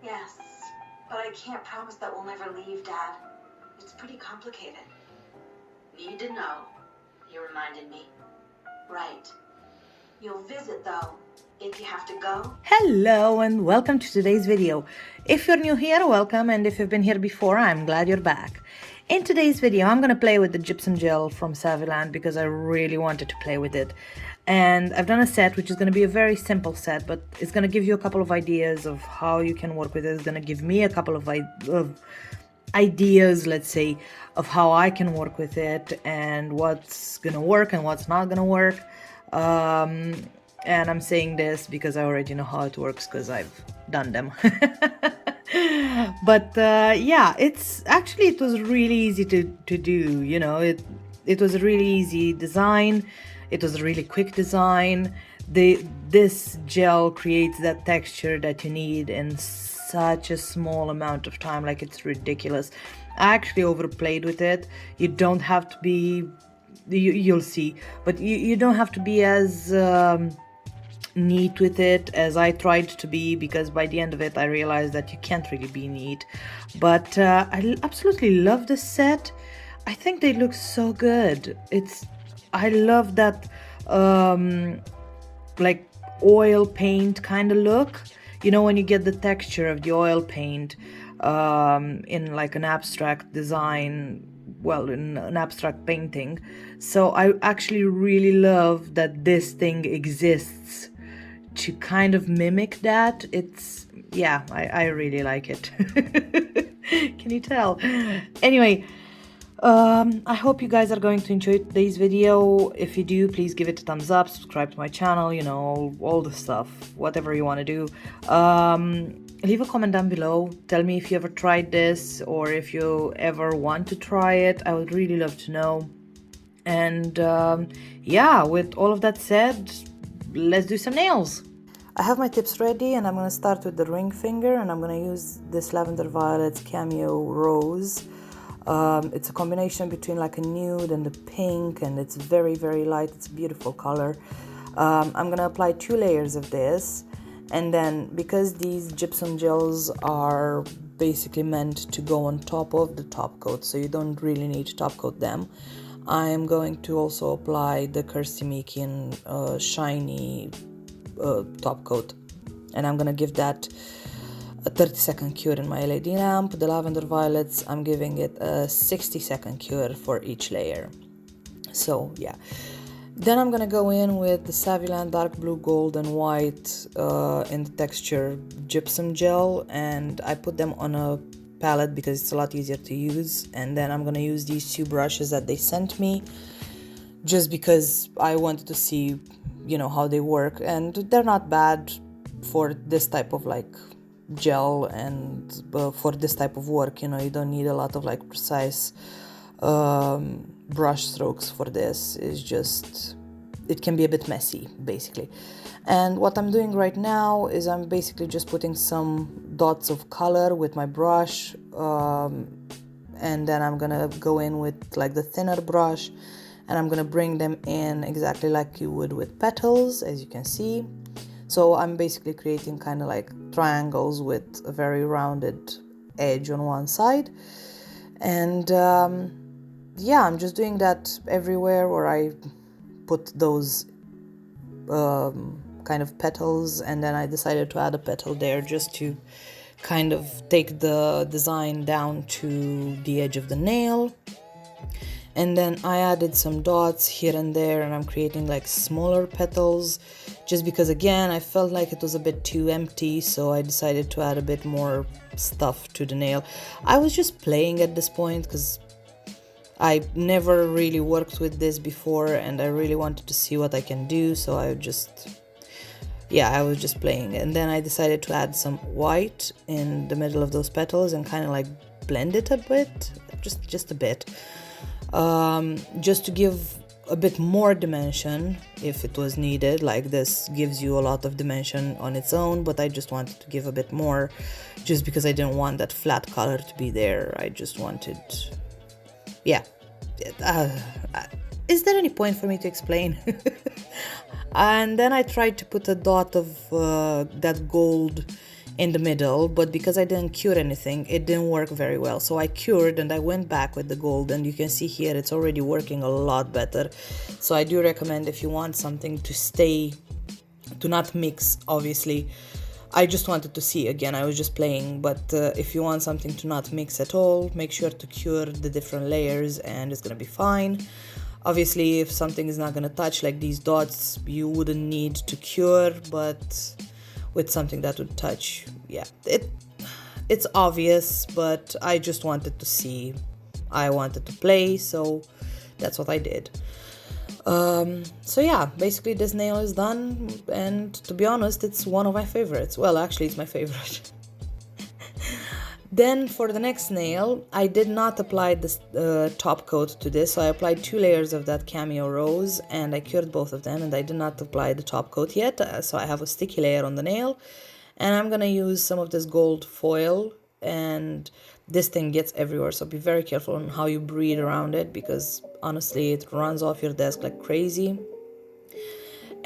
Yes, but I can't promise that we'll never leave, Dad. It's pretty complicated. Need to know. You reminded me. Right. You'll visit, though, if you have to go. Hello and welcome to today's video. If you're new here, welcome, and if you've been here before, I'm glad you're back. In today's video, I'm gonna play with the gypsum gel from Savvyland because I really wanted to play with it. And I've done a set which is gonna be a very simple set, but it's gonna give you a couple of ideas of how you can work with it. It's gonna give me a couple of ideas, let's say, of how I can work with it and what's gonna work and what's not gonna work. And I'm saying this because I already know how it works because I've done them. But yeah, it was really easy to do, you know. It was a really easy design. It was a really quick design. This gel creates that texture that you need in such a small amount of time, like it's ridiculous. I actually overplayed with it. You don't have to be, you'll see, but you don't have to be as neat with it as I tried to be, because by the end of it I realized that you can't really be neat. But I absolutely love this set. I think they look so good. I love that like oil paint kind of look, you know, when you get the texture of the oil paint in like an abstract design, well, in an abstract painting. So I actually really love that this thing exists to kind of mimic that. Yeah, I really like it. Can you tell? Anyway, I hope you guys are going to enjoy today's video. If you do, please give it a thumbs up, subscribe to my channel, you know, all the stuff, whatever you want to do. Leave a comment down below. Tell me if you ever tried this or if you ever want to try it. I would really love to know. And yeah, with all of that said, let's do some nails. I have my tips ready, and I'm going to start with the ring finger, and I'm going to use this Lavender Violet Cameo Rose. It's a combination between like a nude and a pink, and it's very, very light. It's a beautiful color. I'm going to apply 2 layers of this, and then because these gypsum gels are basically meant to go on top of the top coat, so you don't really need to top coat them, I'm going to also apply the Kirsty Meakin shiny top coat, and I'm gonna give that a 30-second cure in my LED lamp. The Lavender Violets, I'm giving it a 60-second cure for each layer. So yeah, then I'm gonna go in with the Savvyland Dark Blue, Gold and White in the texture gypsum gel, and I put them on a palette because it's a lot easier to use. And then I'm gonna use these 2 brushes that they sent me just because I wanted to see, you know, how they work, and they're not bad for this type of like gel and for this type of work. You know, you don't need a lot of like precise brush strokes for this. It's just, it can be a bit messy basically. And what I'm doing right now is I'm basically just putting some dots of color with my brush, and then I'm gonna go in with like the thinner brush, and I'm gonna bring them in exactly like you would with petals, as you can see. So I'm basically creating kind of like triangles with a very rounded edge on one side. And yeah, I'm just doing that everywhere where I put those kind of petals, and then I decided to add a petal there just to kind of take the design down to the edge of the nail. And then I added some dots here and there, and I'm creating like smaller petals just because, again, I felt like it was a bit too empty, so I decided to add a bit more stuff to the nail. I was just playing at this point because I never really worked with this before and I really wanted to see what I can do, so I was just playing. And then I decided to add some white in the middle of those petals and kind of like blend it a bit, just a bit. Just to give a bit more dimension if it was needed. Like this gives you a lot of dimension on its own, but I just wanted to give a bit more just because I didn't want that flat color to be there. I just wanted, yeah. Is there any point for me to explain? And then I tried to put a dot of that gold in the middle, but because I didn't cure anything, it didn't work very well. So I cured and I went back with the gold, and you can see here it's already working a lot better. So I do recommend, if you want something to not mix, obviously. I just wanted to see, again, I was just playing, but if you want something to not mix at all, make sure to cure the different layers and it's gonna be fine. Obviously, if something is not gonna touch, like these dots, you wouldn't need to cure, but with something that would touch, yeah, it's obvious, but I just wanted to see. I wanted to play, so that's what I did. So yeah, basically this nail is done, and to be honest, it's one of my favorites. Well, actually, it's my favorite. Then for the next nail, I did not apply this top coat to this, so I applied 2 layers of that Cameo Rose, and I cured both of them, and I did not apply the top coat yet, so I have a sticky layer on the nail, and I'm gonna use some of this gold foil, and this thing gets everywhere, so be very careful on how you breathe around it, because honestly it runs off your desk like crazy.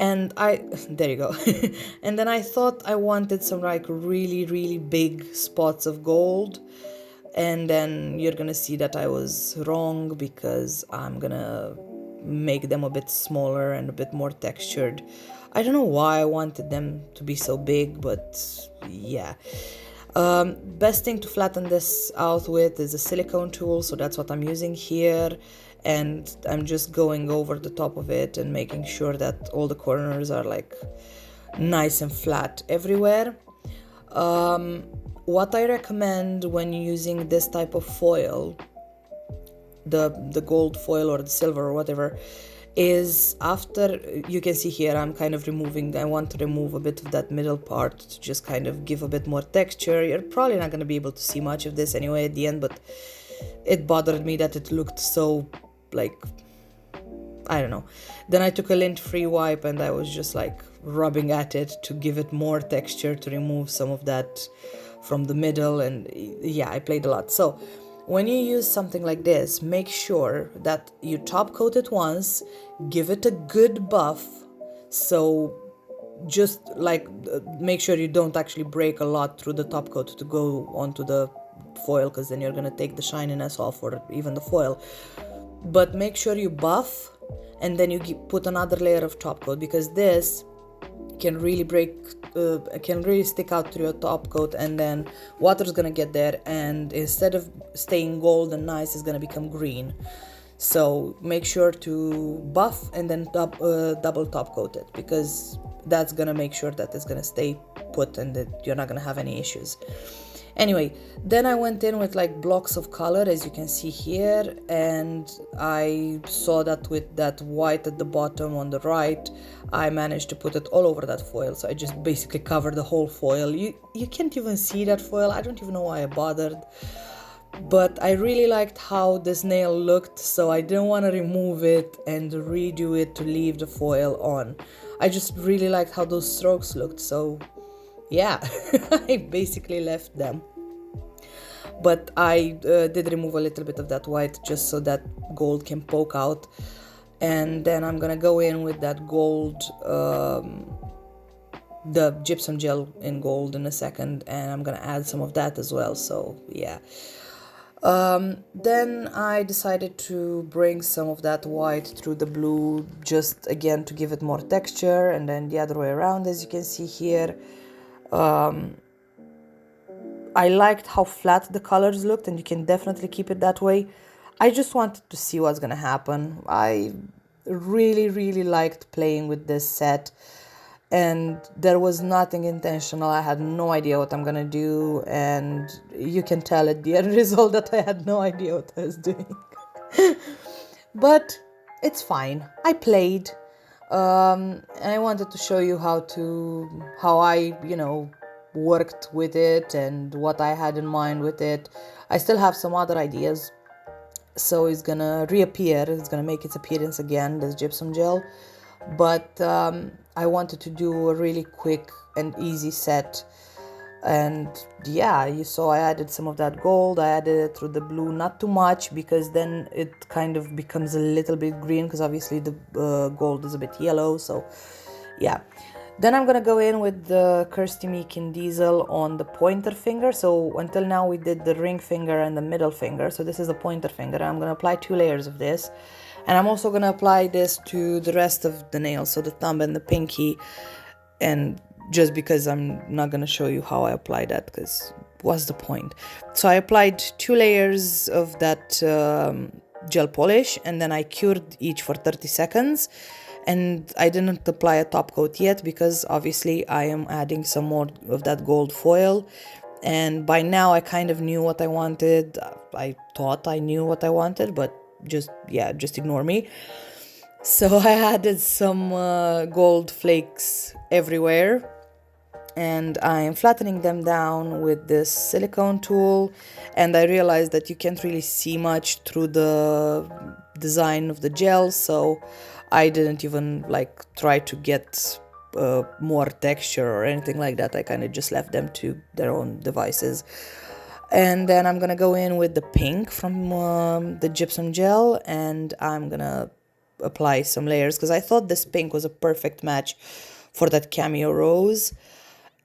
And there you go. And then I thought I wanted some like really big spots of gold, and then you're gonna see that I was wrong, because I'm gonna make them a bit smaller and a bit more textured. I don't know why I wanted them to be so big, but yeah. Best thing to flatten this out with is a silicone tool, so that's what I'm using here, and I'm just going over the top of it and making sure that all the corners are like nice and flat everywhere. What I recommend when you're using this type of foil, the gold foil or the silver or whatever, is after, you can see here I'm kind of removing, I want to remove a bit of that middle part to just kind of give a bit more texture. You're probably not going to be able to see much of this anyway at the end, but it bothered me that it looked so like, I don't know. Then I took a lint-free wipe and I was just like rubbing at it to give it more texture, to remove some of that from the middle, and yeah, I played a lot. So when you use something like this, make sure that you top coat it once, give it a good buff, so just like make sure you don't actually break a lot through the top coat to go onto the foil, because then you're going to take the shininess off, or even the foil. But make sure you buff, and then you put another layer of top coat, because this can really can really stick out through your top coat, and then water's gonna get there, and instead of staying gold and nice, it's gonna become green. So make sure to buff and then double top coat it, because that's gonna make sure that it's gonna stay put and that you're not gonna have any issues. Anyway, then I went in with like blocks of color, as you can see here, and I saw that with that white at the bottom on the right, I managed to put it all over that foil. So I just basically covered the whole foil. You can't even see that foil. I don't even know why I bothered, but I really liked how this nail looked, so I didn't want to remove it and redo it to leave the foil on. I just really liked how those strokes looked, so yeah, I basically left them. But I did remove a little bit of that white just so that gold can poke out. And then I'm gonna go in with that gold, the gypsum gel in gold in a second, and I'm gonna add some of that as well, so yeah. Then I decided to bring some of that white through the blue, just again to give it more texture, and then the other way around, as you can see here. I liked how flat the colors looked, and you can definitely keep it that way. I just wanted to see what's gonna happen. I really liked playing with this set, and there was nothing intentional. I had no idea what I'm gonna do, and you can tell at the end result that I had no idea what I was doing. But it's fine. I played, and I wanted to show you how I worked with it and what I had in mind with it. I still have some other ideas, so it's gonna reappear, it's gonna make its appearance again, this gypsum gel, but I wanted to do a really quick and easy set. And yeah, you saw I added some of that gold, I added it through the blue, not too much, because then it kind of becomes a little bit green, because obviously the gold is a bit yellow, so yeah. Then I'm gonna go in with the Kirsty Meakin Diesel on the pointer finger. So until now we did the ring finger and the middle finger. So this is the pointer finger. I'm gonna apply 2 layers of this. And I'm also gonna apply this to the rest of the nails, so the thumb and the pinky. And just because I'm not gonna show you how I apply that, because what's the point? So I applied 2 layers of that gel polish, and then I cured each for 30 seconds. And I didn't apply a top coat yet because obviously I am adding some more of that gold foil. And by now I kind of knew what I wanted. I thought I knew what I wanted, but just ignore me. So I added some gold flakes everywhere, and I am flattening them down with this silicone tool. And I realized that you can't really see much through the design of the gel, so I didn't even try to get more texture or anything like that. I kind of just left them to their own devices. And then I'm gonna go in with the pink from the gypsum gel, and I'm gonna apply some layers because I thought this pink was a perfect match for that cameo rose.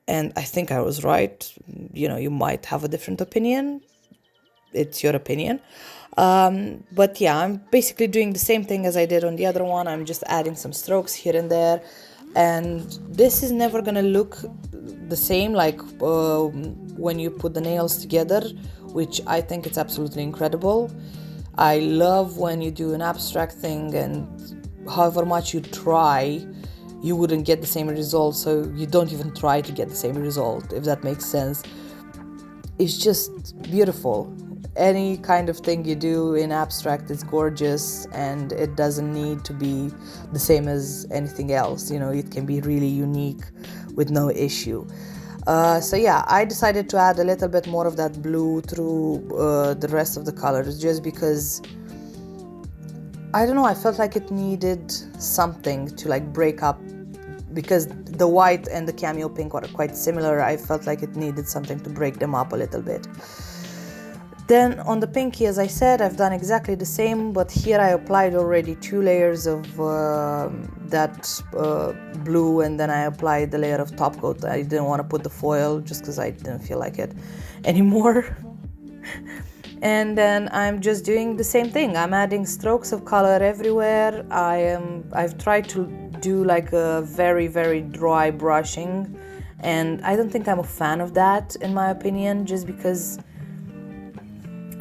And I think I was right. You might have a different opinion. It's your opinion. But yeah, I'm basically doing the same thing as I did on the other one. I'm just adding some strokes here and there. And this is never gonna look the same when you put the nails together, which I think it's absolutely incredible. I love when you do an abstract thing and however much you try, you wouldn't get the same result, so you don't even try to get the same result, if that makes sense. It's just beautiful. Any kind of thing you do in abstract is gorgeous, and it doesn't need to be the same as anything else. It can be really unique with no issue. So yeah, I decided to add a little bit more of that blue through the rest of the colors, just because I don't know, I felt like it needed something to break up, because the white and the cameo pink are quite similar. I felt like it needed something to break them up a little bit. Then on the pinky, as I said, I've done exactly the same, but here I applied already 2 layers of that blue, and then I applied the layer of top coat. I didn't want to put the foil just because I didn't feel like it anymore. And then I'm just doing the same thing. I'm adding strokes of color everywhere. I've tried to do a very, very dry brushing, and I don't think I'm a fan of that, in my opinion, just because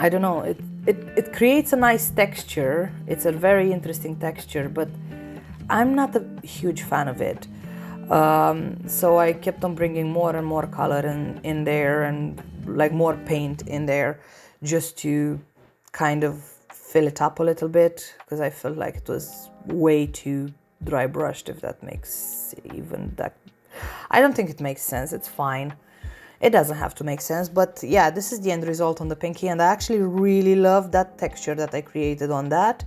I don't know, it creates a nice texture. It's a very interesting texture, but I'm not a huge fan of it. So I kept on bringing more and more color in there, and more paint in there, just to kind of fill it up a little bit, because I felt like it was way too dry brushed, if that makes even that. I don't think it makes sense. It's fine. It doesn't have to make sense, but yeah, this is the end result on the pinky, and I actually really love that texture that I created on that.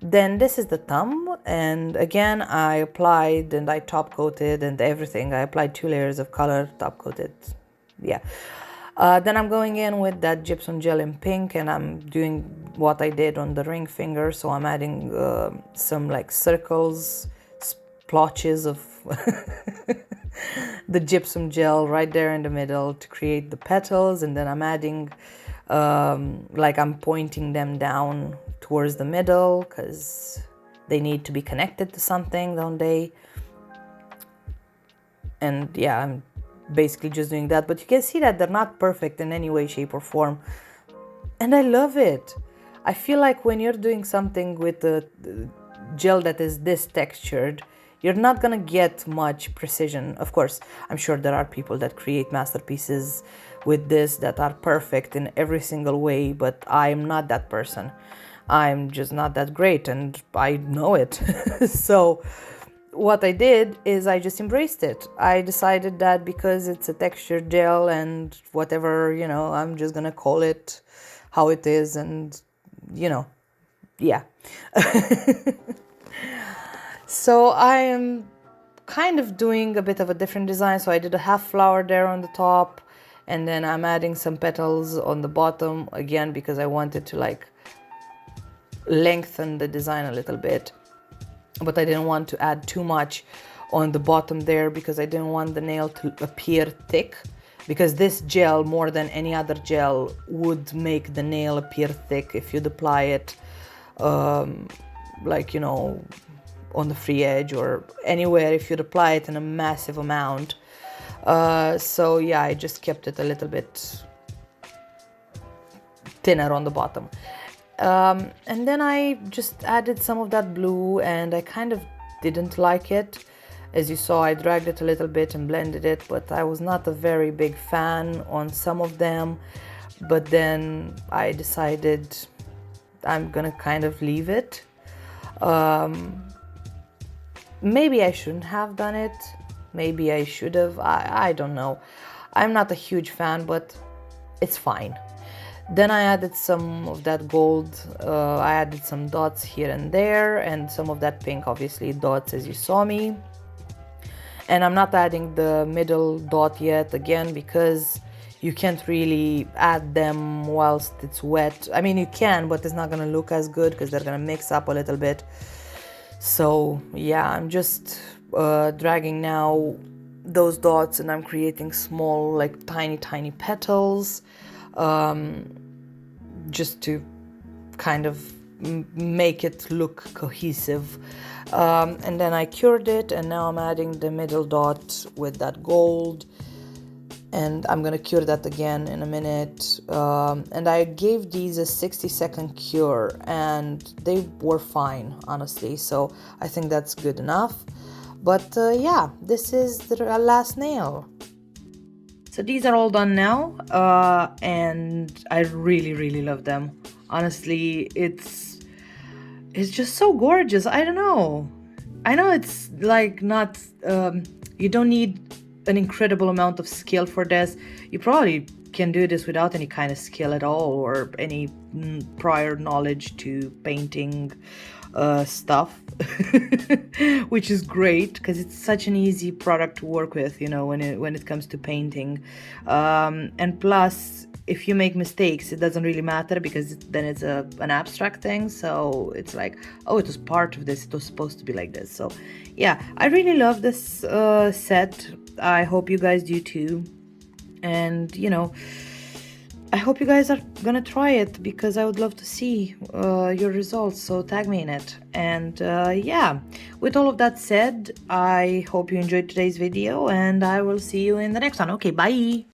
Then this is the thumb, and again I applied and I top coated and everything. I applied 2 layers of color, top coated. Yeah. Then I'm going in with that gypsum gel in pink, and I'm doing what I did on the ring finger. So I'm adding some circles, splotches of the gypsum gel right there in the middle to create the petals. And then I'm adding I'm pointing them down towards the middle, because they need to be connected to something, don't they? And yeah, I'm basically just doing that, but you can see that they're not perfect in any way, shape or form, and I love it. I feel like when you're doing something with a gel that is this textured, you're not gonna get much precision. Of course, I'm sure there are people that create masterpieces with this that are perfect in every single way, but I'm not that person. I'm just not that great, and I know it. So what I did is I just embraced it. I decided that because it's a textured gel and whatever, I'm just gonna call it how it is, and yeah. So I am kind of doing a bit of a different design. So I did a half flower there on the top, and then I'm adding some petals on the bottom, again because I wanted to lengthen the design a little bit, but I didn't want to add too much on the bottom there because I didn't want the nail to appear thick, because this gel, more than any other gel, would make the nail appear thick if you'd apply it like, you know, on the free edge or anywhere, if you'd apply it in a massive amount. So yeah, I just kept it a little bit thinner on the bottom. And then I just added some of that blue, and I kind of didn't like it. As you saw, I dragged it a little bit and blended it, but I was not a very big fan on some of them. But then I decided I'm gonna kind of leave it. Maybe I shouldn't have done it. Maybe I should have. I don't know. I'm not a huge fan, but it's fine. Then I added some of that gold. I added some dots here and there, and some of that pink, obviously, dots as you saw me. And I'm not adding the middle dot yet, again, because you can't really add them whilst it's wet. I mean, you can, but it's not gonna look as good because they're gonna mix up a little bit. So yeah, I'm just dragging now those dots, and I'm creating small, like tiny petals, just to kind of make it look cohesive. And then I cured it, and now I'm adding the middle dot with that gold, and I'm gonna cure that again in a minute. And I gave these a 60-second cure, and they were fine, honestly, so I think that's good enough. But yeah, this is the last nail. So these are all done now, and I really love them. Honestly, it's just so gorgeous. I don't know. I know it's like not, you don't need an incredible amount of skill for this. You probably can do this without any kind of skill at all, or any prior knowledge to painting stuff, which is great because it's such an easy product to work with, you know, when it comes to painting. And plus, if you make mistakes, it doesn't really matter, because then it's an abstract thing. So it's like, oh, it was part of this, it was supposed to be like this. So yeah, I really love this set. I hope you guys do too. And you know, I hope you guys are gonna try it, because I would love to see your results, so tag me in it. And yeah, with all of that said, I hope you enjoyed today's video, and I will see you in the next one. Okay, bye!